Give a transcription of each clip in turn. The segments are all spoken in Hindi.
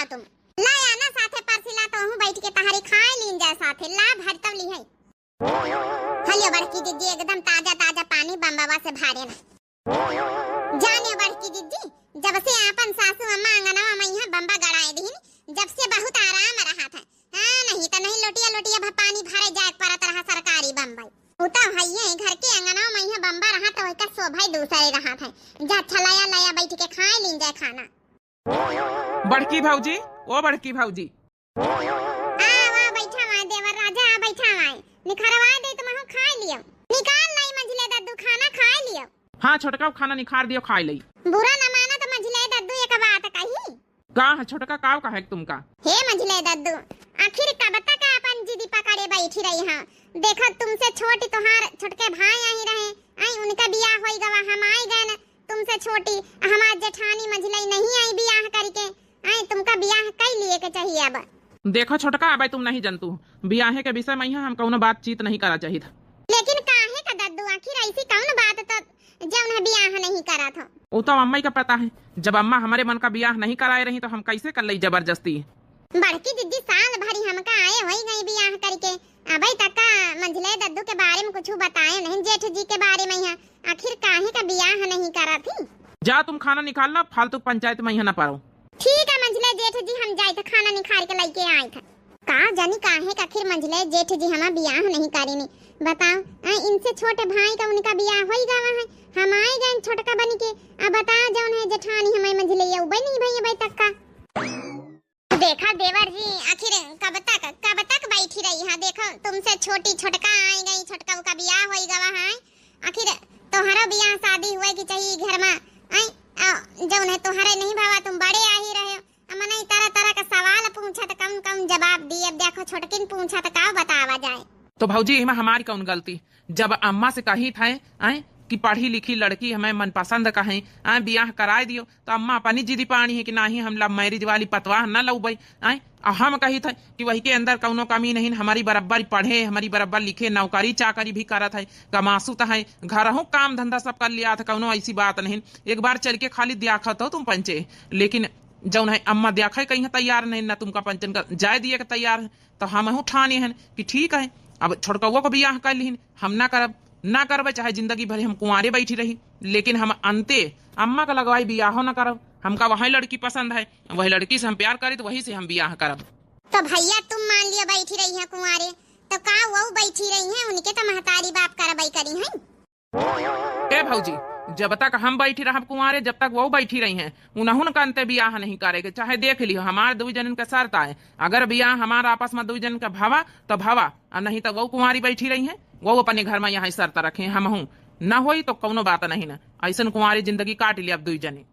बताओ तुम ला आना साथे परसिला तो हूं बैठ के तहारी खाए लीन जा साथे ला भर तब ली है। हलियो बड़की दीदी एकदम ताजा ताजा पानी बम्बावा से भारे ना जाने बड़की दीदी जब से अपन सासू अम्मा अंगनवा में यहां बम्बा गड़ाए दीन जब से बहुत आराम रहा था। हां नहीं तो नहीं लोटिया लोटिया पानी भरे जाए परत रहा सरकारी बम्बई उता भैया घर के अंगनवा में यहां बम्बा रहा तो ओका शोभा दूसरे रहा था जा छलाया लाया बैठ के खाए लीन जाए खाना। बड़की भौजी ओ बड़की भौजी वाह बैठा मां देवर राजा आ बैठा मां निखरवा दे तुम हो खा लियो निकाल लाई मंझले दद्दू खाना खा लियो। हाँ छोटका खाना निखार दियो खाई लई बुरा न माना तो मंझले दद्दू एक बात कही का है छोटका काव का है तुमका हे मंझले दद्दू आखिर कब तक अपन जिदी पकड़े बैठी रही हां देखो तुमसे छोटी तोहार छोटके भाई आई रहे आई उनका बियाह होई गवा हम आई गए न तुमसे छोटी हमार जेठानी मंझले नहीं आई बियाह करके आई तुमका बियाह कई लिए के चाहिए। अब देखो छोटका अब तुम नहीं जानतू बियाहे के विषय में हम कौनो बातचीत नहीं करा चाहिए था। लेकिन काहे का दद्दू आखिर ऐसी कौन बात तो जब उन्हें बियाह नहीं करा था वो तो अम्मा का पता है जब अम्मा हमारे मन का बियाह नहीं कराए रही तो हम कैसे कर ली जबरदस्ती। बड़की दीदी साल भरी हमका आए वही गई बियाह करके अबे तक मंझले दद्दू के बारे में कुछ बताए नहीं जेठ जी के बारे में यहाँ आखिर काहे का बियाह नहीं करा थी। जा तुम खाना निकाल लो फालतू पंचायत में यहाँ न पारो। ठीक है मंझले जेठ जी हम जाए थे खाना निकाल के लेके आए थे का जानी काहे का आखिर मंझले जेठ जी हमारा बियाह नहीं करी नहीं बताओ इनसे छोटे भाई का उनका बियाह हो ही गवा है हम आए गए छोटका बनी के अब बताओ जौन है जेठानी हमारे मंझले ये उबई नहीं भई अबे तक का देखा देवर जी आखिर कब तक बैठी रही है देखो तुमसे छोटी छोटका आई गई छोटका का बियाह हो ही गवा है आखिर तोहरा बियाह शादी हुए की चाहिए घर में आई जौन है तोहरे नहीं भावा तुम बड़े आ ही रहे हो मने तरह तरह का सवाल पूछा तो कम कम जवाब दिए अब देखो छोटकिन पूछा तो का बतावा जाए। तो भौजी इमा हमारी कौन गलती जब अम्मा से कही था कि पढ़ी लिखी लड़की हमें मनपसंद कहें बियाह कराए दियो तो अम्मा अपनी जिदी पानी है कि नहीं हम लव मैरिज वाली पतवाह न लऊ भाई हम कही था कि वही के अंदर कौनो कमी नहीं हमारी बराबर पढ़े हमारी बराबर लिखे नौकरी चाकरी भी करत है कमासू है घर हो काम धंधा सब कर लिया था कौनो ऐसी बात नहीं एक बार चल के खाली देखत हो तुम पंचे लेकिन जौन है अम्मा देखा कहीं तैयार नहीं ना तुमका पंचन का जाय दिए के तैयार है तो हम ठाने हैं कि ठीक है अब छोटकौआ को बियाह कर ली हम ना करब ना करबे चाहे जिंदगी भर हम कुंवारे बैठी रही लेकिन हम अंते अम्मा का लगवाई बियाह न करब हमका वही लड़की पसंद है वही लड़की से हम प्यार करी तो वही से हम बियाह करब। तो भैया तुम मान लिया बैठी रही है कुंवारे तो का वो बैठी रही है उनके तो महतारी बाप करबई करी है। ए भौजी जब तक हम बैठी रहब कुंवारे जब तक वो बैठी रही हैं उन्होंने का अंते बियाह नहीं करेगे चाहे देख लियो हमारे दो जन का शर्त है अगर बियाह हमारा आपस में दो जन का भावा तो भावा और नहीं तो वो कुंवारी बैठी रही है वो अपने घर में यहाँ शर्त रखे हम हूँ न होई तो कौनो बात नहीं ना ऐसा कुंवारी जिंदगी काट लिया अब दो जने।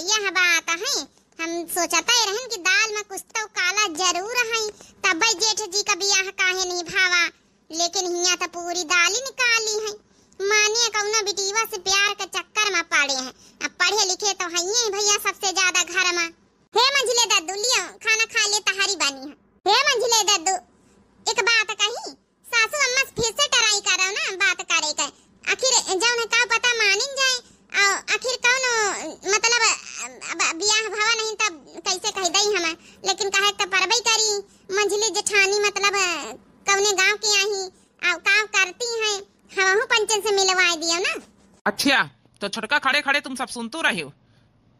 यह बात है हम सोचते रहन कि दाल में कुछ तो काला जरूर है तब जेठ जी का बियाह काहे नहीं भावा लेकिन हिया तो पूरी दाल ही निकाली है मानिए कौना बिटिवा से प्यार के चक्कर में पड़े हैं अब पढ़े लिखे तो है भैया सबसे ज्यादा घर में। हे मंझले दद्दू लियो खाना खा ले तहारी बनी है। हे मंझले दद्दू एक बात कही सासू अम्मा फिर से टराई करो ना बात करे के आखिर जौन का पता मानिन जाए आखिर कौन मतलब बियाह भावा नहीं तब कैसे कह दई हम लेकिन कहे तो परबई करी मंझली जेठानी मतलब कौने गांव की आई काम करती है हम पंचन से मिलवा दियो ना। अच्छा तो छोटका खड़े खड़े तुम सब सुनते रहे हो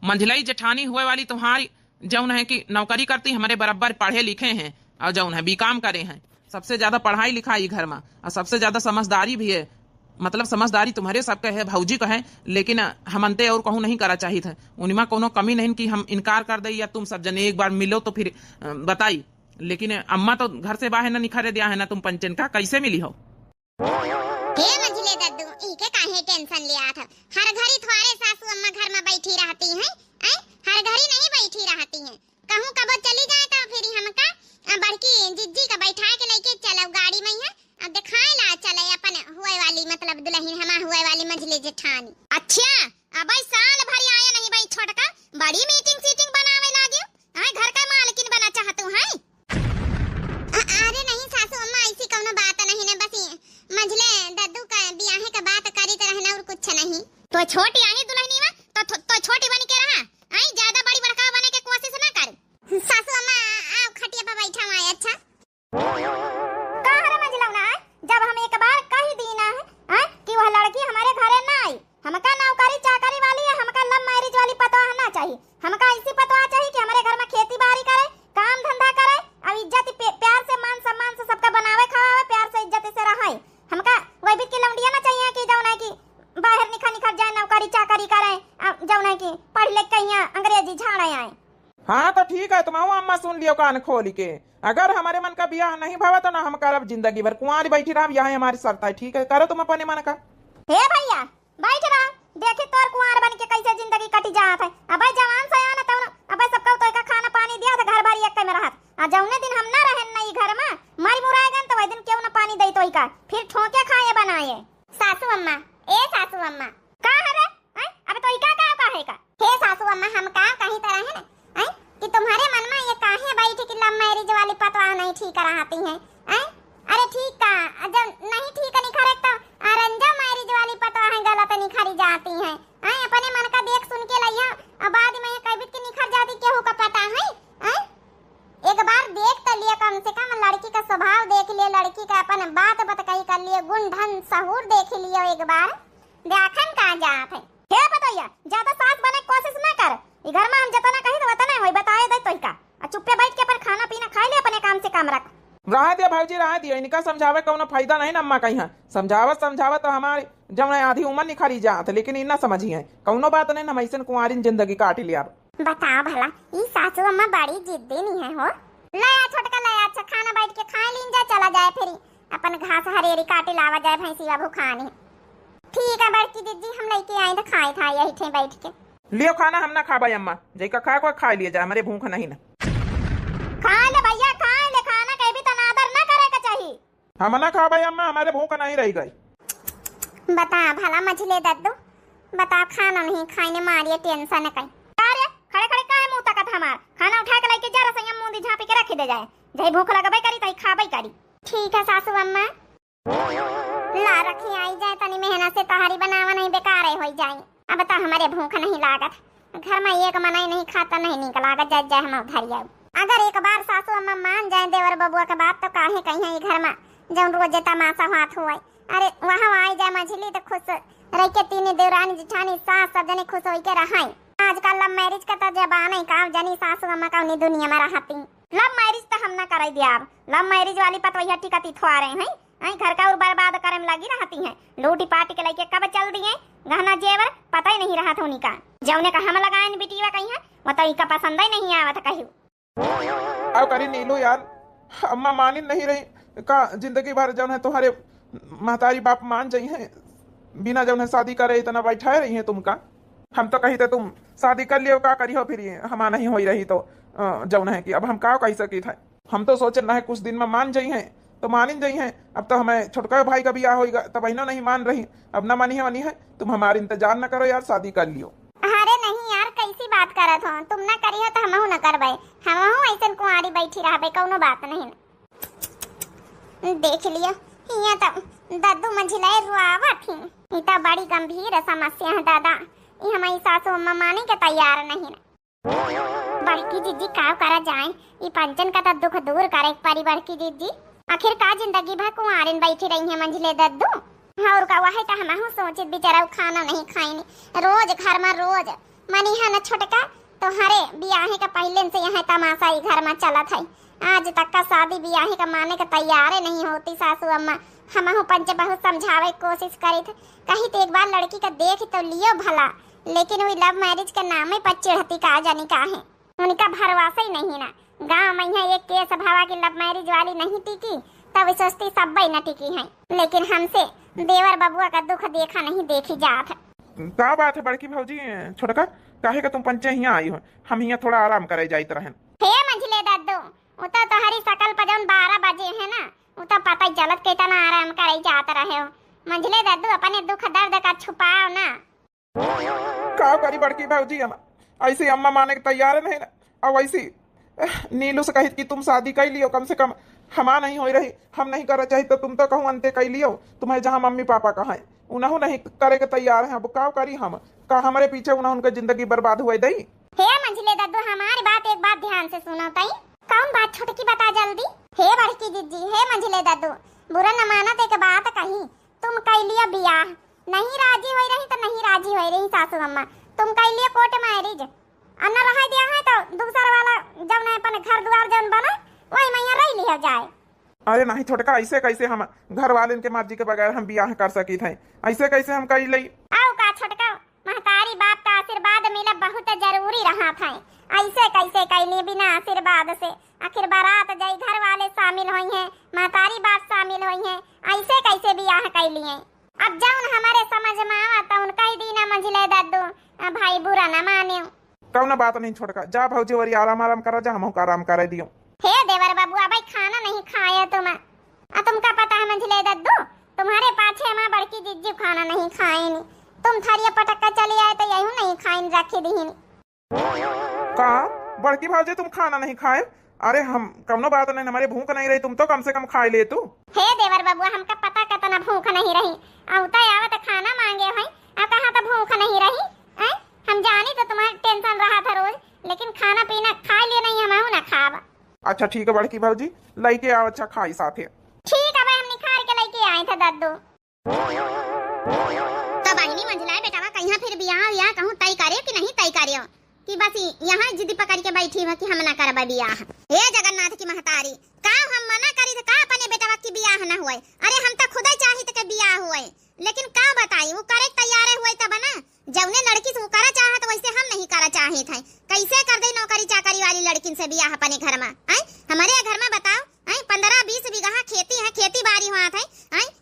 मंझलाई जेठानी हुए वाली तुम्हारी जौन है कि नौकरी करती हमारे बराबर पढ़े लिखे हैं और जौन है बीकाम करे हैं सबसे ज्यादा पढ़ाई लिखाई घर में और सबसे ज्यादा समझदारी भी है मतलब समझदारी तुम्हारे सबके है भौजी का है लेकिन हम अंते और कहूँ नहीं करा चाहिए था उनमें कोनो कमी नहीं कि हम इनकार कर दे या तुम सब जने एक बार मिलो तो फिर बताई लेकिन अम्मा तो घर से बाहर न निखरे दिया है ना तुम पंचन का कैसे मिली हो। हे मंझले दद्दू इके काहे टेंशन लिया था हर घड़ी तुम्हारे सासू अम्मा घर में बैठी रहती हैं हर घड़ी नहीं बैठी रहती हैं कहूं कब चली जाए तो फिर हमका बड़की जिज्जी का बैठा के लेके चलो गाड़ी में है अब दिखाए ला चले अपन हुए वाली मतलब दुल्हन हमार हुए वाली मंझली जेठानी। अच्छा अब साल भर आया नहीं भाई छोटका बड़ी मीटिंग सीटिंग बनावे लागियो घर का मालकिन बना चाहतू है। अरे नहीं सासू अम्मा ऐसी कोनो बात नहीं ने बस मंझले दद्दू का बियाह का बात करी तो रहना और कुछ नहीं तो छोटी आई दुल्हनी में तो छोटी बन के रहा आई ज्यादा बड़ी बड़का बने के कोशिश ना कर चाहिए, हमका ऐसी पतवा चाहिए कि हमारे घर में खेती बाड़ी करे, काम धंधा करे और इज्जत प्यार से मान सम्मान से सबका बनावे खावे, प्यार से इज्जत से रहे। हमका वही बीत की लौंडिया ना चाहिए कि जौन है कि बाहर निखर जाए नौकरी चाकरी करे, जौन है कि पढ़ लिख के यहाँ अंग्रेजी झाड़े आए। हाँ तो ठीक है, तुम अम्मा सुन लियो कान खोल के। अगर हमारे मन का ब्याह नहीं भावा तो ना हम करब, जिंदगी भर कुंवारी बैठी रह, यह हमारी शर्त है। ठीक है, करो तुम अपने मन का। हे भैया बैठ रहा, देखे तोर कुंवार बन के कैसे जिंदगी कटी जात है। अब जवान से आना तब अब सबका तो का खाना पानी दिया था, घर बारी एक में रहत। आ जौने दिन हम ना रहे नई घर में मर मुराएगन तो वही दिन क्यों ना पानी दई तो का फिर ठोके खाए बनाए। सासू अम्मा, ए सासू अम्मा का हरे अब तो का है का। हे सासू अम्मा, हम का कहीं तरह है ना कि तुम्हारे मन में ये काहे बैठी कि लव मैरिज वाली पतवा नहीं ठीक रहती है। अरे ठीक का जब नहीं ठीक नहीं करे तो अरंजा मैरिज वाली पतवा है गलत निखरी जाती है। अपने मन का देख सुन के लइया और बाद में कभी की निखर जाती केहू का पता है। एक बार देख तो लिया, कम से कम लड़की का स्वभाव देख लिया, लड़की का अपन बात बतकई कर लिए, गुण धन सहूर देख लियो एक बार, देखन का जात है। हे बताइया ज्यादा सास बने कोशिश ना कर, घर में हम जतना कही तो वतना होई बताए दे तो का चुप्पे बैठ के अपन खाना पीना खा ले, अपने काम से काम रख। रहा दिया भाजी, रहा दिया, इनका समझावे कोनो फायदा नहीं ना अम्मा कहीं। समझावत तो हमारी जब आधी उम्र निखरी जात, लेकिन इतना समझी है कौनो बात नहीं ना, ऐसे कुंवारी जिंदगी काट लिया। बताओ भला ई सासू अम्मा बड़ी जिद्दी नहीं है हो। लाया छोटका लाया, अच्छा खाना बैठ के खा लीन जा, चला जाए फिर अपन घास हरेरी काटे लावा जाए, भैंसी बाबू खानी। ठीक है बड़की दीदी, हम लेके आए तो खाए था यही थे बैठ के। लियो खाना, हम ना खाबा अम्मा, जैका खा लिया जाए, हमारे भूख नहीं ना। खा ले भैया खा ले, खाना कहीं भी तनादर ना करे का चाहिए। हम ना खाबा अम्मा, हमारे भूख नहीं रह गई। बता भला मझले दद्दू, बता खाना नहीं खाने मारिए टेंशन कहीं। अरे खड़े खड़े काहे मुंह तकत हमार, खाना उठा के लेके जा रसैया मुंह दी झापी के रख दे जाए, जई भूख लगबे करी तई खाबे करी। ठीक है सासू अम्मा, ला रखी आई जाए, तनी मेहनत से तहारी बनावा नहीं बेकार हो जाए। अब तो हमारे भूख नहीं लागत, घर में एक मनाई नहीं खाता नहीं निक लागत, जाए हम उधर जाए। अगर एक बार सासू अम्मा मान जाए देवर बबुआ के बात तो काहे कहीं घर में जब रोज तमाशा हाथ हुआ। अरे वहाँ आई जाए मझली तो खुश रह के, तीन देवरानी जिठानी सास सब जने खुश हो के रहा। आजकल लव मैरिज का तो जबान है का जनी सासू अम्मा का दुनिया में रहती। लव मैरिज तो हम ना कर दिया, लव मैरिज वाली पतवैया टिकती थुआ रहे हैं, घर का और बर्बाद करे में लगी रहती है। लूटी पाटी के लेके कब चल दिए, गहना जेवर पता ही नहीं रहा था उनका, जौने का हम लगाए बिटिया कहीं है वो तो इनका पसंद ही नहीं आवा था कहीं। अब करी नीलू यार, अम्मा मान ही नहीं रही का, जिंदगी भर जौन है तुम्हारे महतारी बाप मान जाई है, बिना जौन है शादी करे इतना बैठाए रही है तुमका। हम तो कही थे तुम शादी कर लियो, का करी हो फिर हमारा नहीं हो रही तो जौन है कि अब हम का कह सकी था। हम तो सोचे ना है कुछ दिन में मान जाई है तो मान जाई है। अब तो हमें छोटका भाई का ब्याह होगा तब बहनों नहीं मान रही, अब ना मानी है तुम हमारे इंतजार न करो यार, शादी कर लियो। अरे नहीं यार कैसी बात करत हो, तुम ना करी हो तो हमहू ना करबे, हमहू ऐसन कुंवारी बैठी रहबे, कोनो बात नहीं। देख लियो हिया तो दद्दू मंझिला रुआवा थी, ई तो बड़ी गंभीर समस्या है दादा, ई हमारी सासू अम्मा माने के तैयार नहीं ना। बड़की दीदी का करा जाए, ई पंचन का तो दुख दूर करे एक पारी बड़की दीदी, आखिर का जिंदगी भर कुंवारिन बैठी रही है मंझले दद्दू। और का वही तो हमहू सोचित बेचारा खाना नहीं खाईनी, रोज घर में रोज मनी है न छोटका तो हरे बियाहे का पहले से यहाँ तमाशा ही घर में चलत है। आज तक का शादी बियाहे का माने का तैयार नहीं होती सासू अम्मा। हमहू पंच बहुत समझावे कोशिश करी थे, कही तो एक बार लड़की का देख तो लियो भला, लेकिन वही लव मैरिज के नाम पर चिढ़ती का जानी का है, उनका भरवासा ही नहीं ना। गाँव में यहाँ एक केस भावा की लव मैरिज वाली नहीं टिकी तब सोचती सब न टिकी है, लेकिन हमसे देवर बबुआ का दुख देखा नहीं देखी जात है। क्या बात है बड़की भौजी, छोटका काहे का तुम पंचे यहाँ आई हो, हम यहाँ थोड़ा आराम करे जाइत रहन। हे मंझले दद्दू, उता तो हरी सकल पजन 12 बजे है ना, उता पता ही चलत के तना आराम करे जात रहे हो। मंझले दद्दू अपने दुख दर्द का छुपाओ ना। का करी बड़की भौजी, हम ऐसे अम्मा माने के तैयार नहीं ना, और वैसी नीलू से कही कि तुम शादी कर लियो, कम से कम हमा नहीं हो रही, हम नहीं करना चाहिए तो तुम तो कहूँ अंते कर लियो, तुम्हें जहाँ मम्मी पापा कहा है उन्हों नहीं करे के तैयार है। अब का करी हम, का हमारे पीछे उन्होंने उनका जिंदगी बर्बाद हुए दई। हे मंझले दद्दू, हमारी बात एक बात ध्यान से सुनो तई। कौन बात छोटकी बता जल्दी। हे बड़की दीदी, हे मंझले दद्दू, बुरा न मानत एक बात कही, तुम कर लियो बियाह, नहीं राजी हो रही तो नहीं राजी हो रही सासू अम्मा, तुम कर लियो कोर्ट मैरिज, अन्ना रह दिया है तो दूसरा वाला जब न अपन घर द्वार जन बना वही मैया रह लिया जाए। अरे नहीं छोटका, ऐसे कैसे हम घर वाले के मर्जी के बगैर हम बियाह कर सकी थे? ऐसे कैसे हम कर लई? आओ का छोटका, महतारी बाप का आशीर्वाद मिला बहुत जरूरी रहा था। ऐसे कैसे कैली बिना आशीर्वाद से? आखिर बारात जाई, घर वाले शामिल हुई हैं, महतारी बाप शामिल हुई हैं, ऐसे कैसे बियाह कैली हैं? अब जौन हमारे समझ में आवता उनका ही दीना मंझले दादू भाई बुरा न माने। कौन बात नहीं छोटका, जा भौजी वरी आराम आराम करो, जा हमहू आराम करे दियो। हे देवर बाबू, भाई खाना नहीं खाया तुमका पता है मंझले दादू, तुम्हारे पाछे माँ बड़की जिज्जू खाना नहीं खाए नी। तुम थरिया पटक्का चली आए तो यही नहीं खाइन रखी दी। का बड़की भाजी तुम खाना नहीं खाए? अरे हम कौनो बात नहीं, हमारे भूख नहीं रही, तुम तो कम से कम खाए ले तू। हे देवर बाबू, हमका पता कतना भूख नहीं रही, औता आवत खाना मांगे हैं, अब कहा तो भूख नहीं रही हैं? हम जानी तो तुम्हारा टेंशन रहा था रोज, लेकिन खाना पीना खा लिए नहीं, हम ना खावा। अच्छा ठीक है बड़की भाजी, लेके आओ, अच्छा खाई साथे। ठीक है भाई, हम निखार के लेके आए थे दादू। तो बहनी मंझला बेटावा कहीं फिर बियाह कहूँ तय करे कि नहीं तय करे कि बस यहाँ जिद पकड़ के बैठी है कि हम ना करबा बियाह? हे जगन्नाथ की महतारी, का हम मना करी तो का अपने बेटावा की बियाह ना हुए? अरे हम तो खुद ही चाही के बियाह हुए, लेकिन का बताई वो करे तैयार हुए तब ना। जौने लड़की से वो करा चाहत वैसे हम नहीं करा चाहे थे। कैसे कर दे नौकरी चाकरी वाली लड़किन से बियाह अपने घर में? हमारे घर में बताओ 15-20 बीघा खेती है, खेती बाड़ी हुआ थे,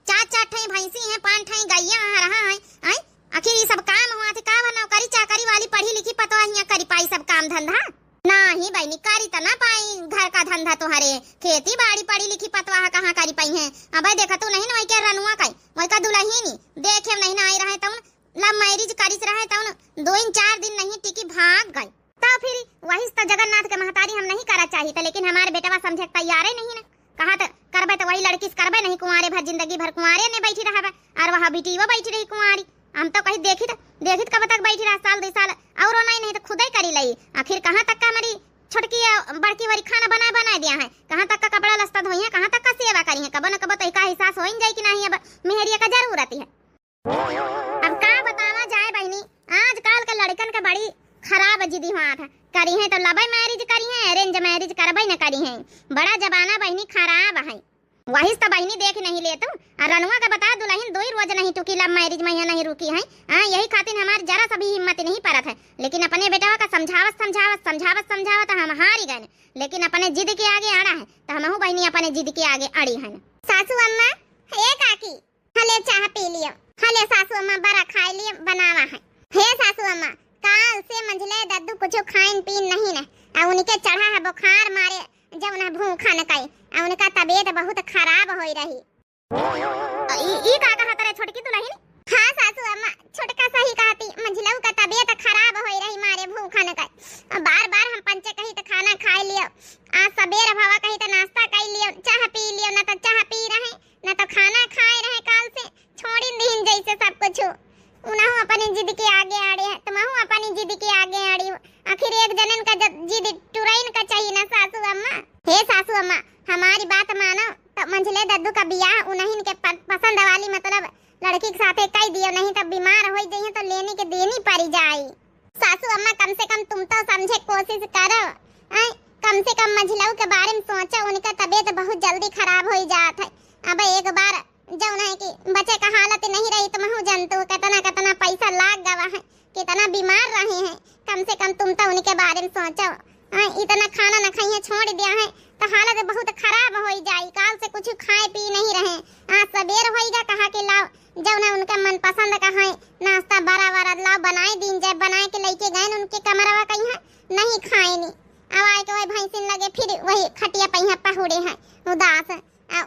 4-4 ठई भैंसी है, 5 ठई गैया रहा है। आखिर ये सब काम हुआ थे, का नौकरी चाकरी वाली पढ़ी लिखी पतवा हिया करी पाई सब काम धंधा? नहीं बहनी, करी तो ना पाई घर का धंधा, तुम्हारे खेती बाड़ी पढ़ी लिखी पतवा कहाँ करी पाई है? अब देखा तू नहीं वही के रनुआ का वही का दुल्हनी देखे नहीं ना आई रहे तब लव मैरिज करिस रहे तब 2-4 दिन नहीं टिकी भाग गई। तो फिर वही तो जगन्नाथ के महतारी हम नहीं करा चाहिए था, लेकिन हमारे बेटवा समझे तैयार ही नहीं ना। कहा तो करबे तो वही लड़की से करबे नहीं, कुंवारे भर जिंदगी भर कुंवारे ने बैठी रहा और वहाँ बेटीवा बैठी रही कुंवारी। हम तो कहीं देखित कब तक बैठी रहा, साल 2 साल और नहीं तो खुद ही करी लई। आखिर कहाँ तक का हमारी छोटकी बड़की वाली खाना बना दिया है, कहाँ तक का कपड़ा लस्ता धोई है, कहाँ तक का सेवा करी है, कब न कब तो इसका एहसास हो जाए कि नहीं अब मेहरिया का जरूरत है। अब का बतावा जाए बहनी, आजकल के लड़कन के बड़ी खराब जिदी हुआ था। करी है तो लव मैरिज करी है, अरेंज मैरिज करबई न करी है। बड़ा जमाना बहनी खराब है। वही तो बहनी देख नहीं ले तुम। रनुआ का बता दुल्हन 2 रोज नहीं टुकी, लव मैरिज में नहीं रुकी है। यही खातिर हमारी जरा सा भी हिम्मत नहीं पड़त है, लेकिन अपने बेटा का समझावत हम हारी गए, लेकिन अपने जिद के आगे अड़ा है तो हम बहनी अपने जिद के आगे अड़ी है। सासू अम्मा, हे काकी, हले चाह पी लियो, हले सासू अम्मा बड़ा खाई लिए बनावा है। हे सासू अम्मा, काल से मंझले दद्दू कुछ खाइन पीन नहीं न, उनके चढ़ा है बुखार मारे जब ना भूखा न कई, उनका तबीयत बहुत खराब हो रही। ई का कहा तेरे छोटकी दुल्हन? हाँ सासू अम्मा, छोटका सही कहती, मंझलऊ का तबीयत खराब हो रही मारे भूखा न कई। बार हम पंचे कही तो खाना खाई लियो, आज सबेर भवा कही तो नाश्ता कर लियो, चाह पी लियो, न तो चाह पी रहे न तो खाना खाए रहे, काल से छोड़ी दिन जैसे सब कुछ। उनहु अपनी जिद के आगे अड़े है, तुमहु अपनी जिद के आगे अड़ी हो। आखिर एक जनन का जिद टुराइन का चाहिए ना सासू अम्मा। हे सासू अम्मा, हमारी बात मानो तो मंझले दद्दू का बियाह उन्हीं के पसंद वाली मतलब लड़की के साथ कह दियो, नहीं तो बीमार हो जाइए तो लेने के देनी पड़ी जाए। सासू अम्मा कम से कम तुम तो समझे कोशिश करो, कम से कम मंझलऊ के बारे में सोचो, उनका तबीयत बहुत जल्दी खराब हो जात है। अब एक बार जौन है कि बच्चे का हालत नहीं रही तो महू जानते हो कितना पैसा लाग गवा है, कितना बीमार रहे हैं। कम से कम तुम तो उनके बारे में सोचो। इतना खाना न खाइए छोड़ दिया है तो हालत बहुत खराब हो जाए, काल से कुछ खाए पी नहीं रहे। आज सबेर होएगा कहा कि लाओ जौन है उनका मन पसंद का है नाश्ता बड़ा लाओ बनाए दिन जाए, बनाए के लेके गए उनके कमरवा कहीं नहीं खाए नहीं। अब आए के वही भैंसिन लगे फिर वही खटिया पहिया पहुड़े हैं उदास,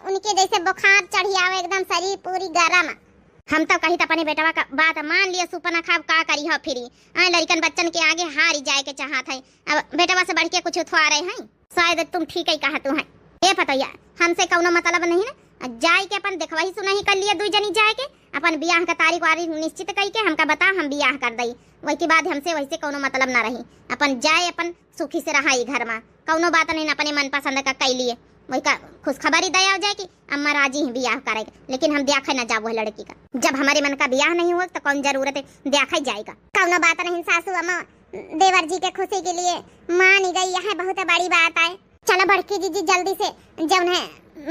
उनके जैसे बुखार चढ़ी आवे एकदम शरीर पूरी गरम। हम तो कही अपने बेटवा का बात मान लिया, सुपना खाब का करी हो फिर लड़कन बच्चन के आगे हारी जाए के चाहत है। अब बेटवा से बढ़ के कुछ उठवा रहे हैं, शायद तुम ठीक ही कहा तू है। ये पतैया हमसे कौनो मतलब नहीं ना, जाए के अपन देखवा ही सुना ही कर लिए, 2 जनी जाए के अपन बियाह का तारीख वारीख निश्चित कई के हमका बता, हम बियाह कर दई। वही के बाद हमसे वैसे कौनो मतलब ना रही, अपन जाए अपन सुखी से रहा घर में, कौनो बात नहीं अपने मन पसंद का कई लिए। वही का खुशखबरी दया हो जाए कि अम्मा राजी है बियाह करेगा, लेकिन हम देखे न जाबो लड़की का। जब हमारे मन का बियाह नहीं हुआ तो कौन जरूरत है देखा ही जाएगा। कौनो बात नहीं सासू अम्मा, देवर जी के खुशी के लिए मान गई, यह बहुत बड़ी बात है। चलो बड़की जीजी जल्दी से जौन है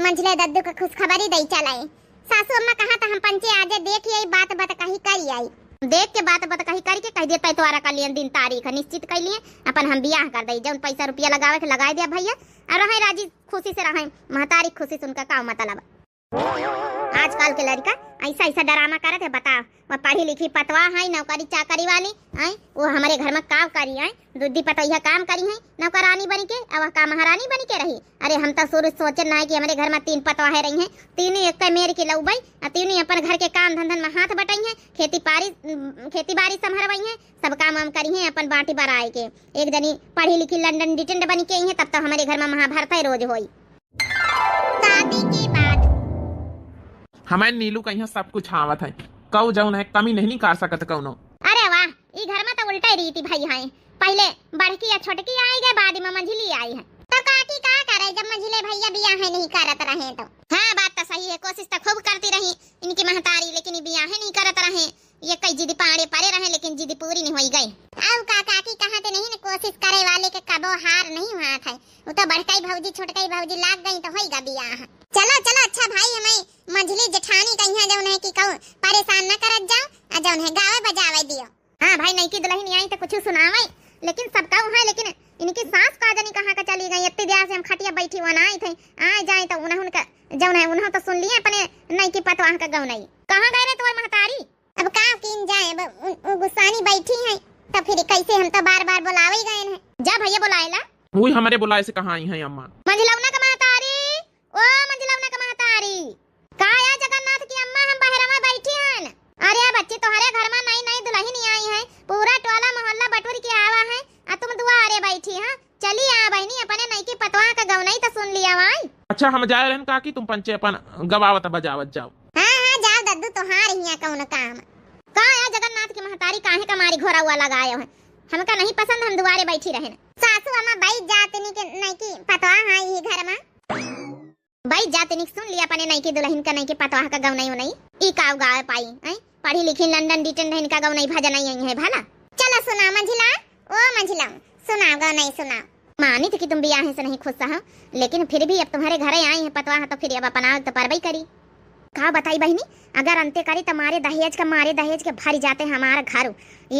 मंझले दद्दू के खुश खबरी दई चलाई। सासू अम्मा कहा था हम पंचे आजे देख यही बात कही करी आई, देख के बात कही करके कह दे पैतवारा का लिए दिन तारीख निश्चित कर लिए अपन हम बियाह कर दई, जौन पैसा रुपया लगावे के लगा दिया भैया और रहे राजी खुशी से रहे, महतारी खुशी से उनका का मतलब। आजकल के लड़का ऐसा ऐसा डरामा करत है, बताओ वो पढ़ी लिखी पतवा है नौकरी चाकरी वाली है, वो हमारे घर में काम करी है, दूधी पतैया काम करी है नौकरानी बनी के, अब का महारानी बनी के रही। अरे हम तो शुरू सोचे ना है कि हमारे घर में 3 पतवा है रही हैं, तीनों एक मेर की लौबई और तीनों अपन घर के काम धंधन में हाथ बटाई हैं, खेती बाड़ी संभरवाई हैं, सब काम हम करी हैं अपन बाटी बराए के। एक जनी पढ़ी लिखी लंदन डिटेंड बनी के है, तब तो हमारे घर में महाभारत रोज होई। शादी के बाद हमारे नीलू का यहाँ सब कुछ आवत है, कऊ जौन है कमी नहीं कर सकत कौनो। अरे वाह, ई घर में तो उल्टा ही रीति भाई है, पहले बड़की या छोटकी आई गए, बाद में मंझली आई है। तो काकी का करे जब मंझले भैया बियाह है नहीं करत रहे तो। हाँ बात तो सही है, कोशिश तो खूब करती रही इनकी महतारी, लेकिन बियाह है नहीं करत रहे, ये कई जिद पाड़े पड़े रहे लेकिन जिद पूरी नहीं होई गई। अब काकी कहते नहीं ना कोशिश करे वाले के कबो हार नहीं हुआ था, वो तो बड़काई भौजी छोटकाई भौजी लाग गई तो होईगा बियाह। चलो चलो अच्छा भाई, हमें मंझली जेठानी कहिया जौन है कि कहूं परेशान न करत जाओ आ जौन है गावे बजावे दियो। हाँ भाई नहीं की दुल्हन आई तो कुछ सुनावे, लेकिन सबका है, लेकिन इनकी सास का जनी कहां का चली गई, इतनी देर से हम खटिया बैठी हुआ ना आई थे, आ जाए तो उनका जौन है उन्हों तो सुन लिए अपने नहीं की पतवाह का गौ नहीं। कहां गए रे तुम्हारी महतारी? अब का किन जाए, अब गुस्सानी बैठी है तो फिर कैसे, हम तो बार बार बुलावे ही गए हैं। जा भैया बुलाएला, वही हमारे बुलाए से कहाँ आई है अम्मा। मंझलौना का महतारी, ओ मंझलौना का महतारी, का या जगन्नाथ की अम्मा हम बाहर में बैठी हैं। अरे बच्चे तुम्हारे घर में नई नई दुल्हन आई है, पूरा टोला मोहल्ला बटोर के आवा है और तुम दुआरे बैठी हैं। चली आ बहनी अपने नई की पतवा का गौनाई तो सुन लिया भाई। अच्छा हम जाए रहन काकी, तुम पंचे अपन गवावत बजावत जाओ। हाँ जाओ दद्दू तोहार हिया कौन काम। का या जगन्नाथ की महतारी काहे का मारी घोरा हुआ लगाए हो, हमका नहीं पसंद, हम दुआरे बैठी रहे। सासू अम्मा बैठ जातनी के नई की पतवा है ये घर में, बैठ जातनी सुन लिया अपने नई की दुल्हन का नई की पतवा का गौनाई नहीं ई काव गावे पाई हैं, पढ़ी लिखी लंदन डिटेंड इनका गौनाई भजन आई है भला। चलो सुना मंझिला, ओ मंझिला सुनाओ गौनाई सुनाओ। मानी थी कि तुम बियाह से नहीं खुश हो, लेकिन फिर भी अब तुम्हारे घर आई है पतवा तो फिर अब अपना तो परवाई करी। का बताई बहनी, अगर अंते करी तो मारे दहेज के भर जाते हमारा घर,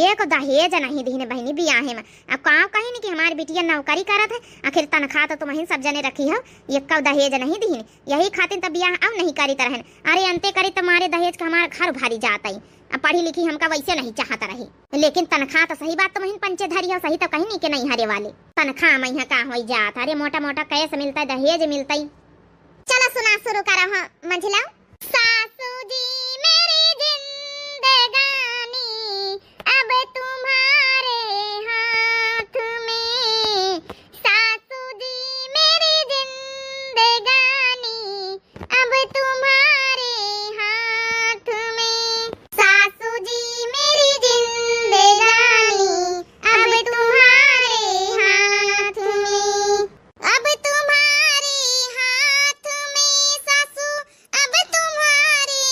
एक दहेज नहीं दीने बहनी बियाह में। अब काव कही नहीं कि हमारी बिटिया नौकरी करत है, आखिर तनख्वाह तो तुम्हें सब जने रखी हो, एक का दहेज नहीं दीने, यही खातिर तो बियाह अब नहीं करी तरहन। अरे अंते करी तो मारे दहेज का हमारा घर भारी जाता ही, अब पढ़ी लिखी हमका वैसे नहीं चाहता रही, लेकिन तनख्वाह तो सही बात तो महीन पंचे धरी हो, सही तो कहीं नहीं कि नहीं हरे वाले तनख्वाह महीना का हो जाता। अरे मोटा मोटा कैसे मिलता है दहेज मिलता ही। चलो सुना शुरू करो मंझिला। सासू जी मेरी जिंदगानी अब तुम्हारे हाथ में, सासू जी मेरी जिंदगानी अब तुम्हारे हाथ में, सासू जी मेरी जिंदगानी अब तुम्हारे हाथ में, अब तुम्हारे हाथ में सासू अब तुम्हारे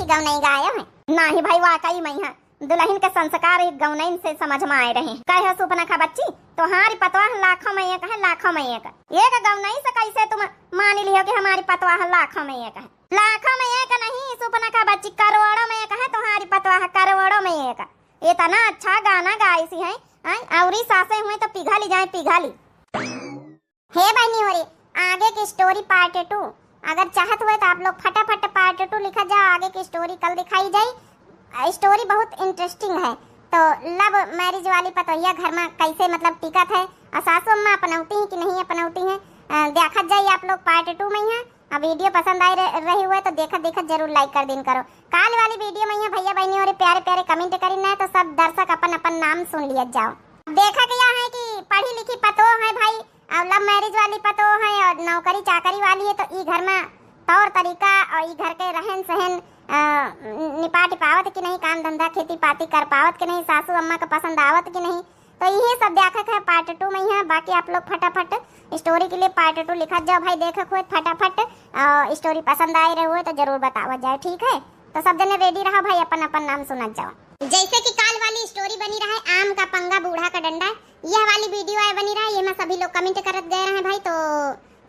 अच्छी गौनई गाया है। नहीं भाई वाकई मैं है दुल्हन के संस्कार एक गौनैन से समझ में आए रहे। कहे सुपनखा बच्ची तुम्हारी पतवा लाखों में एक है, लाखों में एक एक गौनई से कैसे तुम मान लियो कि हमारी पतवा लाखों में एक है? लाखों में एक नहीं सुपनखा बच्ची, करोड़ों में एक है तुम्हारी पतवा, करोड़ों में एक। इतना अच्छा गाना गाई सी है और सासे हुए तो पिघली जाए पिघली। हे बहनी हो रही आगे की स्टोरी पार्ट 2 अगर चाहत हुए तो आप लोग फटाफट पार्ट 2 लिखा जाओ। आगे की स्टोरी कल दिखाई जाए। स्टोरी बहुत इंटरेस्टिंग है। तो लव मैरिज वाली पतोहिया घर में कैसे मतलब टिकट है और सासू अम्मा अपनौती हैं कि नहीं अपनौती हैं, देखा जाए आप लोग पार्ट 2 में है। अब वीडियो पसंद आई रही हुए तो देखा जरूर लाइक कर दिन करो। काल वाली वीडियो में भैया बहनी और प्यारे प्यारे कमेंट करी ना तो सब दर्शक अपन अपन नाम सुन लिया जाओ। देखा गया है कि पढ़ी लिखी पतो है भाई और लव मैरिज वाली पतो है और नौकरी चाकरी वाली है, तो ई घर में तौर तरीका और ई घर के रहन सहन निपाट पावत कि नहीं, काम धंधा खेती पाती कर पावत कि नहीं, सासू अम्मा का पसंद आवत कि नहीं, तो यही सब देखा है पार्ट 2 में है। बाकी आप लोग फटाफट स्टोरी के लिए पार्ट 2 लिखा जाओ भाई। देखा हुए फटाफट स्टोरी पसंद आई रहे हुए तो जरूर बतावा जाए, ठीक है? तो सब जने रेडी रहो भाई, अपन अपन नाम सुना जाओ। जैसे कि काल वाली स्टोरी बनी रहा है आम का पंगा बूढ़ा का डंडा, यह वाली वीडियो आए बनी रहा है। ये में सभी लोग कमेंट करत गए रहे भाई। तो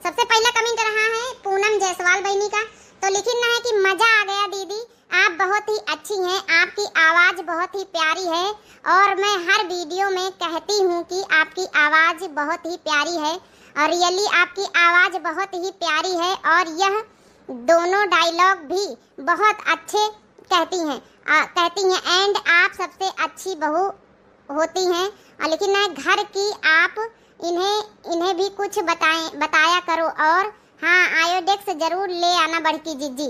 सबसे पहला कमेंट रहा है पूनम जायसवाल बहनी का। तो लिखना है कि मजा आ गया दीदी, आप बहुत ही अच्छी हैं, आपकी आवाज बहुत ही प्यारी है और मैं हर वीडियो में कहती हूँ कि आपकी आवाज बहुत ही प्यारी है और रियली आपकी आवाज बहुत ही प्यारी है और यह दोनों डायलॉग भी बहुत अच्छे कहती हैं एंड आप सबसे अच्छी बहू होती हैं। लेकिन घर की आप इन्हें भी कुछ बताया करो और हाँ आयोडेक्स जरूर ले आना बड़की जीजी।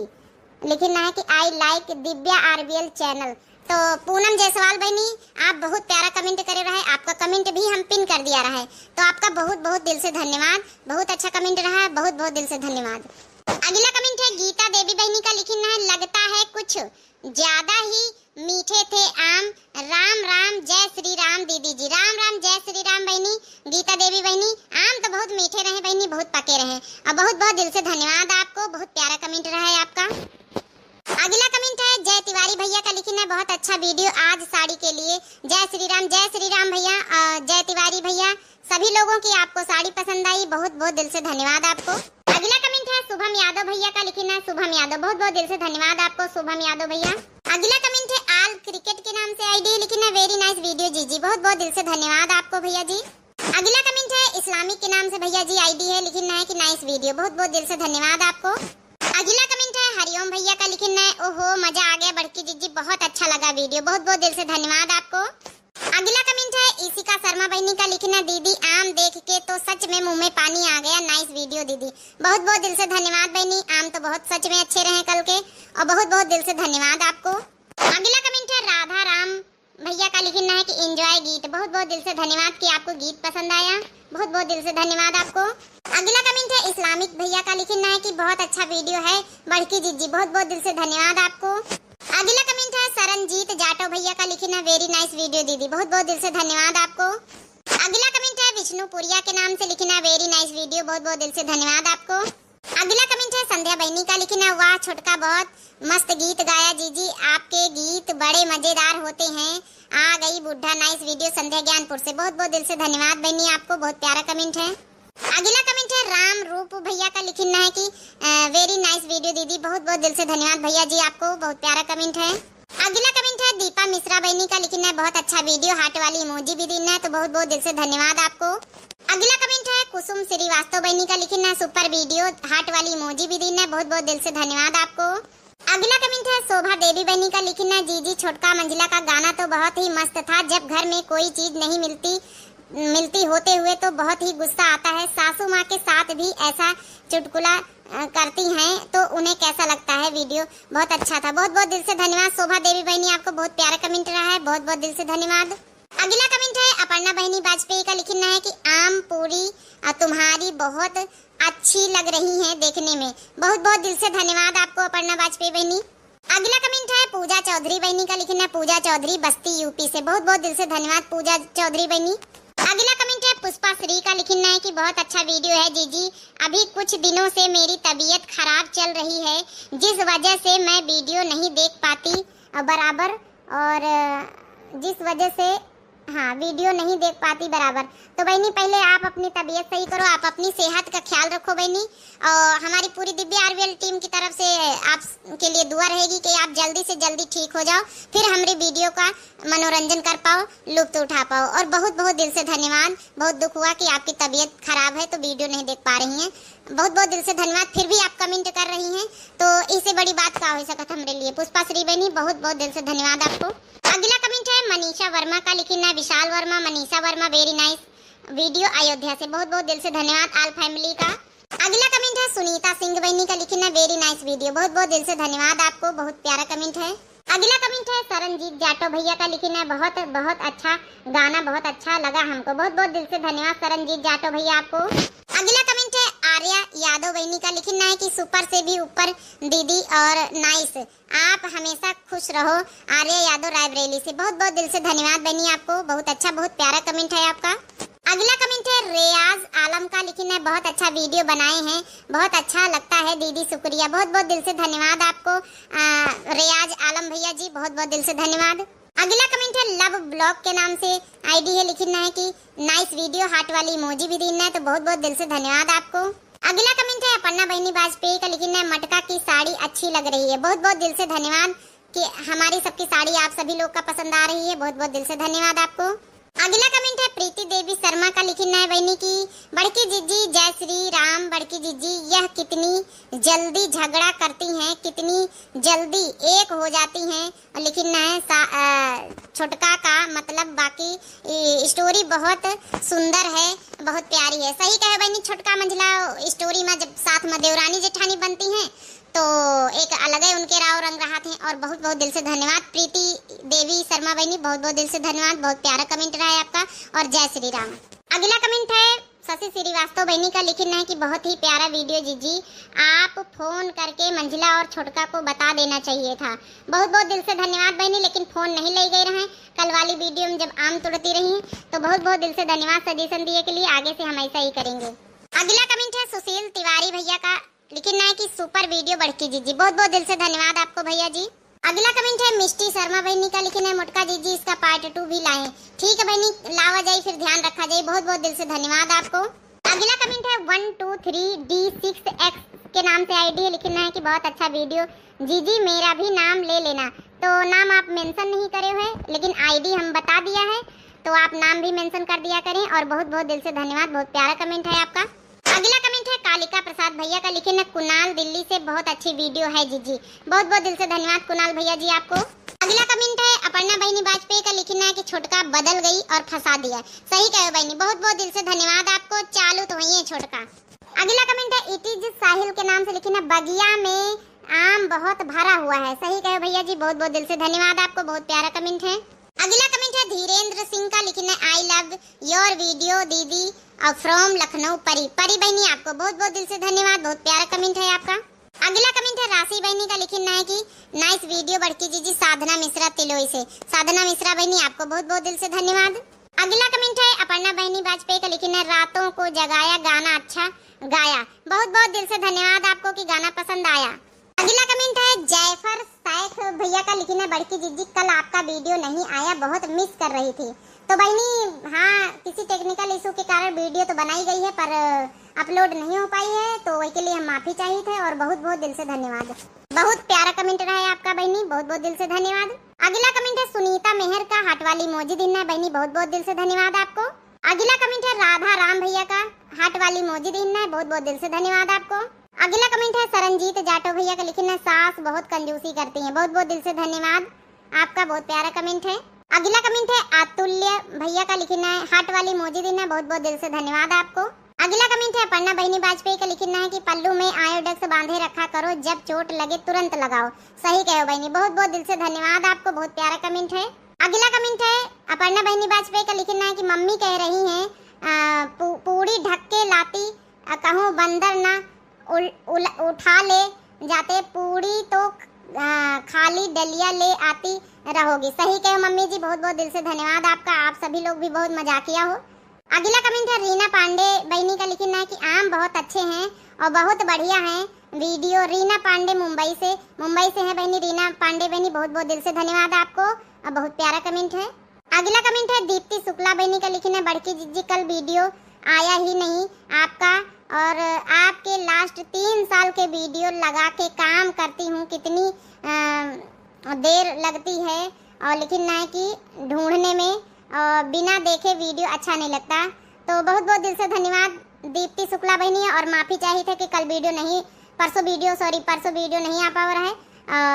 लिखना है कि I like Divya RBL channel. तो पूनम जायसवाल बहनी आप बहुत प्यारा कमेंट करे रहे, आपका कमेंट भी हम पिन कर दिया रहा है, तो आपका बहुत बहुत दिल से धन्यवाद। बहुत अच्छा कमेंट रहा है, बहुत बहुत दिल से धन्यवाद। अगला कमेंट है गीता देवी बहनी का। लिखना है लगता है कुछ ज्यादा ही मीठे थे आम, राम राम जय श्री राम दीदी जी। राम राम जय श्री राम बहनी गीता देवी बहनी। आम तो बहुत मीठे रहे बहनी, बहुत पके रहे और बहुत बहुत दिल से धन्यवाद आपको, बहुत प्यारा कमेंट रहा है आपका। अगला कमेंट है जय तिवारी भैया का। लिखना है बहुत अच्छा वीडियो आज साड़ी के लिए, जय श्री राम भैया। जय तिवारी भैया सभी लोगों की आपको साड़ी पसंद आई, बहुत बहुत दिल से धन्यवाद आपको। अगला कमेंट है शुभम यादव भैया का। लिखना है शुभम यादव, बहुत बहुत दिल से धन्यवाद आपको शुभम यादव भैया। अगला कमेंट है आल क्रिकेट के नाम से आईडी। लिखना है वेरी नाइस वीडियो जीजी, बहुत बहुत दिल से धन्यवाद आपको भैया जी। अगला कमेंट है इस्लामिक के नाम से भैया जी आईडी है। लिखना है कि नाइस वीडियो, बहुत बहुत दिल से धन्यवाद आपको। अगला कमेंट है हरिओम भैया का। लिखना है ओहो मजा आ गया बड़की जीजी, बहुत अच्छा लगा वीडियो, बहुत बहुत दिल से धन्यवाद आपको। अगला कमेंट है इशिका शर्मा बहनी का। लिखना दीदी आम देख के तो सच में मुंह में पानी आ गया, नाइस वीडियो दीदी, बहुत बहुत दिल से धन्यवाद बहनी। आम तो बहुत सच में अच्छे रहे कल के और बहुत बहुत दिल से धन्यवाद आपको। अगला कमेंट है राधा राम भैया का। लिखना है कि एंजॉय गीत, बहुत बहुत दिल से धन्यवाद कि आपको गीत पसंद आया, बहुत बहुत दिल से धन्यवाद आपको। अगला कमेंट है इस्लामिक भैया का। लिखना है कि बहुत अच्छा वीडियो है बड़की जीजी, बहुत बहुत दिल से धन्यवाद आपको। अगला कमेंट है सरनजीत जाटो भैया का। लिखना वेरी नाइस वीडियो दीदी, बहुत बहुत दिल से धन्यवाद आपको। अगला कमेंट है विष्णुपुरिया के नाम से। लिखना वेरी नाइस वीडियो, बहुत बहुत दिल से धन्यवाद आपको। अगला कमेंट है संध्या बहनी का। लिखना वाह छोटका बहुत मस्त गीत गाया जीजी, आपके गीत बड़े मजेदार होते हैं। आ गई बुढ़ा, नाइस वीडियो संध्या ज्ञानपुर से, बहुत बहुत दिल से धन्यवाद बहनी आपको, बहुत प्यारा कमेंट है। अगला कमेंट है राम रूप भैया का। लिखना है कि वेरी नाइस वीडियो दीदी, बहुत बहुत दिल से धन्यवाद भैया जी आपको, बहुत प्यारा कमेंट है। अगला कमेंट है दीपा मिश्रा बहनी का। लिखना है बहुत अच्छा वीडियो, हार्ट वाली इमोजी भी देना है, तो बहुत बहुत दिल से धन्यवाद आपको। अगला कमेंट है कुसुम श्रीवास्तव बहनी का। लिखना है सुपर वीडियो, हार्ट वाली इमोजी भी देना है, बहुत बहुत दिल से धन्यवाद आपको। अगला कमेंट है शोभा देवी बहनी का। लिखना है जीजी छोटका मंजिला का गाना तो बहुत ही मस्त था, जब घर में कोई चीज नहीं मिलती होते हुए तो बहुत ही गुस्सा आता है, सासू माँ के साथ भी ऐसा चुटकुला करती हैं तो उन्हें कैसा लगता है, वीडियो बहुत अच्छा था, बहुत बहुत दिल से धन्यवाद शोभा देवी बहनी आपको, बहुत प्यारा कमेंट रहा है, बहुत बहुत दिल से धन्यवाद। अगला कमेंट है अपर्णा बहनी वाजपेयी का। लिखना है कि आम पूरी तुम्हारी बहुत अच्छी लग रही है देखने में, बहुत बहुत दिल से धन्यवाद आपको अपर्णा वाजपेयी बहनी। अगला कमेंट है पूजा चौधरी बहनी का। लिखना है पूजा चौधरी बस्ती यूपी से, बहुत बहुत दिल से धन्यवाद पूजा चौधरी बहनी। अगला कमेंट है पुष्पा श्री का, लिखना है कि बहुत अच्छा वीडियो है जीजी। अभी कुछ दिनों से मेरी तबीयत खराब चल रही है, जिस वजह से मैं वीडियो नहीं देख पाती बराबर, और जिस वजह से वीडियो नहीं देख पाती बराबर। तो बहनी पहले आप अपनी तबीयत सही करो, आप अपनी सेहत का ख्याल रखो बहनी, और हमारी पूरी दिव्य आरवीएल टीम की तरफ से आपके लिए दुआ रहेगी कि आप जल्दी से जल्दी ठीक हो जाओ, फिर हमारी वीडियो का मनोरंजन कर पाओ, लुत्फ उठा पाओ। और बहुत बहुत दिल से धन्यवाद, बहुत दुख हुआ कि आपकी तबीयत खराब है तो वीडियो नहीं देख पा रही हैं, बहुत बहुत दिल से धन्यवाद। फिर भी आप कमेंट कर रही हैं तो इससे बड़ी बात क्या हो सकता हमारे लिए। पुष्पा श्री बहनी बहुत बहुत दिल से धन्यवाद आपको। अगला कमेंट है मनीषा वर्मा का, लिखना है Vishal Verma, Manisha Verma very nice video Ayodhya से, बहुत बहुत दिल से धन्यवाद ऑल फैमिली का। अगला कमेंट है सुनीता सिंह बहनी का, लिखना है वेरी नाइस वीडियो, बहुत बहुत दिल से धन्यवाद आपको, बहुत प्यारा कमेंट है। अगला कमेंट है सरनजीत जाटो भैया का, लिखना है बहुत बहुत अच्छा गाना, बहुत अच्छा लगा हमको, बहुत बहुत दिल से धन्यवाद सरनजीत जाटो भैया आपको। अगला कमेंट है आर्या यादव बहनी का, लिखना है कि सुपर से भी ऊपर दीदी और नाइस, आप हमेशा खुश रहो। आर्या यादव रायबरेली से, बहुत बहुत दिल से धन्यवाद बहनी आपको, बहुत अच्छा बहुत प्यारा कमेंट है आपका। अगला कमेंट है रियाज आलम का, लिखना है बहुत अच्छा वीडियो बनाए हैं, बहुत अच्छा लगता है दीदी, शुक्रिया, बहुत बहुत दिल से धन्यवाद आपको रियाज आलम भैया जी, बहुत बहुत दिल से धन्यवाद। अगला कमेंट है लव ब्लॉग के नाम से आईडी है, लिखना है कि नाइस वीडियो, हार्ट वाली इमोजी भी देना है, तो बहुत बहुत दिल से धन्यवाद आपको। अगला कमेंट है अपर्णा बहनी वाजपेयी का, लिखना है मटका की साड़ी अच्छी लग रही है, बहुत बहुत दिल से धन्यवाद कि हमारी सबकी साड़ी आप सभी लोग का पसंद आ रही है, बहुत बहुत दिल से धन्यवाद आपको। अगला कमेंट है प्रीति देवी शर्मा का, लिखना है बहनी की बड़की जीजी जय श्री राम, बड़की जीजी यह कितनी जल्दी झगड़ा करती हैं, कितनी जल्दी एक हो जाती हैं, लिखना है छोटका का मतलब बाकी स्टोरी बहुत सुंदर है, बहुत प्यारी है। सही कहे बहनी, छोटका मंझला स्टोरी में जब साथ में देवरानी जेठानी बनती हैं तो एक अलग है उनके राव रंग रहा थे। और बहुत बहुत दिल से धन्यवाद प्रीति देवी शर्मा बहनी, बहुत बहुत दिल से धन्यवाद, बहुत प्यारा कमेंट रहा है आपका, और जय श्री राम। अगला कमेंट है शशि श्रीवास्तव बहनी का, लिखना है कि बहुत ही प्यारा वीडियो जीजी, आप फोन करके मंझला और छोटका को बता देना चाहिए था, बहुत बहुत दिल से धन्यवाद बहनी, लेकिन फोन नहीं ले गए रहे कल वाली वीडियो में जब आम तोड़ती रही, तो बहुत बहुत दिल से धन्यवाद सजेशन दिए के लिए, आगे से हम ऐसा ही करेंगे। अगला कमेंट है सुशील तिवारी भैया का, लिखना है कि सुपर वीडियो बड़की जीजी, बहुत बहुत दिल से धन्यवाद आपको भैया जी। अगला कमेंट है मिष्टी शर्मा बहनी का, लिखना है मोटका जीजी इसका पार्ट 2 भी लाएं, ठीक है बहनी लावा जाए, फिर ध्यान रखा जाए, बहुत बहुत दिल से धन्यवाद आपको। अगला कमेंट है 123D6X के नाम से आईडी है, लिखना है कि बहुत अच्छा वीडियो जीजी, मेरा भी नाम ले लेना, तो नाम आप मेंशन नहीं करे हुए लेकिन आईडी हम बता दिया है, तो आप नाम भी मेंशन कर दिया करें, और बहुत बहुत दिल से धन्यवाद, बहुत प्यारा कमेंट है आपका। अगला कमेंट है कालिका प्रसाद भैया का, लिखना कुणाल दिल्ली से, बहुत अच्छी वीडियो है जीजी, बहुत बहुत दिल से धन्यवाद कुणाल भैया जी आपको। अगला कमेंट है अपर्णा बहनी वाजपेयी का, लिखना है कि छोटका बदल गई और फंसा दिया, सही कहे बहनी, बहुत बहुत दिल से धन्यवाद आपको, चालू तो वही है छोटका। अगला कमेंट है इट इज साहिल के नाम से, लिखना बगिया में आम बहुत भरा हुआ है, सही कहे भैया जी, बहुत बहुत दिल से धन्यवाद आपको, बहुत प्यारा कमेंट है। अगला कमेंट है धीरेन्द्र सिंह का, लिखना आई लव योर वीडियो दीदी फ्रॉम लखनऊ परी, परी बहनी आपको बहुत बहुत दिल से धन्यवाद, बहुत प्यारा कमेंट है आपका। अगला कमेंट है राशि बहनी का, लिखना है कि नाइस वीडियो बड़की जीजी, साधना मिश्रा तिलोई से, साधना मिश्रा बहनी आपको बहुत बहुत दिल से धन्यवाद। अगला कमेंट है अपर्णा बहनी वाजपेयी का, लिखना है रातों को जगाया गाना अच्छा गाया, बहुत बहुत दिल से धन्यवाद आपको कि गाना पसंद आया। अगला कमेंट है जयफर सैफ भैया का, लिखना बड़की जीजी कल आपका वीडियो नहीं आया, बहुत मिस कर रही थी, तो बहनी हाँ किसी टेक्निकल इशू के कारण वीडियो तो बनाई गई है पर अपलोड नहीं हो पाई है, तो वही के लिए हम माफी चाहिए थे, और बहुत बहुत दिल से धन्यवाद, बहुत प्यारा कमेंट रहा है आपका बहनी, बहुत बहुत दिल से धन्यवाद। अगला कमेंट है सुनीता मेहर का, हार्ट वाली इमोजी देना है बहनी, बहुत बहुत दिल से धन्यवाद आपको। अगला कमेंट है राधा राम भैया का, हार्ट वाली इमोजी देना है, बहुत बहुत दिल से धन्यवाद आपको। अगला कमेंट है सरनजीत जाटो भैया का, लिखना सास बहुत कंजूसी करती है, बहुत बहुत दिल से धन्यवाद आपका, बहुत प्यारा कमेंट है। अगला कमेंट है अतुल्य भैया का, लिखना है हार्ट वाली इमोजी देना है, बहुत बहुत दिल से धन्यवाद आपको। अगला कमेंट है अपर्णा बहनी वाजपेयी का, लिखना है कि पल्लू में आयोडेक्स बांधे रखा करो, जब चोट लगे तुरंत लगाओ, सही कहो बहनी, बहुत बहुत दिल से धन्यवाद आपको, बहुत प्यारा कमेंट है। अगला कमेंट है अपर्णा बहनी वाजपेयी का, लिखना है कि मम्मी कह रही है पूरी ढक के लाती, कहूँ बंदर ना उठा ले जाते, पूरी तो खाली डलिया ले आती रहोगी, सही कहो मम्मी जी, बहुत बहुत दिल से धन्यवाद आपका, आप सभी लोग भी बहुत मजाकिया हो, अगला कमेंट है रीना पांडे बहनी का, लिखना है कि आम बहुत अच्छे हैं और बहुत बढ़िया हैं वीडियो। रीना पांडे मुंबई से है बहनी। रीना पांडे बहनी बहुत बहुत दिल से धन्यवाद आपको, और बहुत प्यारा कमेंट है। अगला कमेंट है दीप्ति शुक्ला बहनी का, लिखना है बड़की जीजी कल वीडियो आया ही नहीं आपका, और आपके लास्ट 3 साल के वीडियो लगा के काम करती हूँ, कितनी देर लगती है, और लिखना है कि ढूंढने में बिना देखे वीडियो अच्छा नहीं लगता। तो बहुत बहुत दिल से धन्यवाद दीप्ति शुक्ला बहनी, और माफ़ी चाहिए थे कि कल वीडियो नहीं, परसों वीडियो नहीं आ पा रहा है,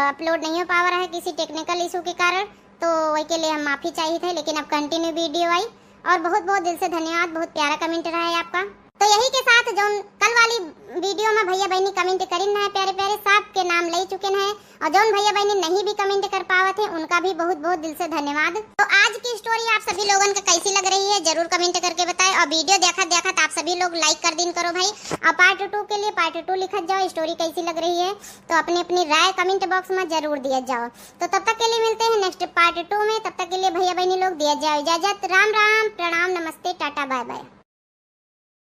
अपलोड नहीं हो पा रहा है किसी टेक्निकल इशू के कारण, तो वही के लिए हम माफ़ी चाहिए थे, लेकिन अब कंटिन्यू वीडियो आई। और बहुत बहुत दिल से धन्यवाद, बहुत प्यारा कमेंट रहा है आपका। तो यही के साथ जो कल वाली वीडियो में भैया बहनी कमेंट करिन है प्यारे प्यारे सब के नाम ले चुके हैं, और जो भैया बहनी नहीं भी कमेंट कर पावे थे उनका भी बहुत बहुत दिल से धन्यवाद। तो आज की स्टोरी आप सभी लोगों को कैसी लग रही है जरूर कमेंट करके बताएं, और वीडियो देखा आप सभी लोग लाइक कर दिन करो भाई, और पार्ट 2 के लिए पार्ट 2 लिखत जाओ, स्टोरी कैसी लग रही है तो अपनी अपनी राय कमेंट बॉक्स में जरूर दिया जाओ। तो तब तक के लिए मिलते हैं नेक्स्ट पार्ट 2 में, तब तक के लिए भैया बहनी लोग दिया जाओ इजाजत। राम राम, प्रणाम, नमस्ते, टाटा, बाय बाय।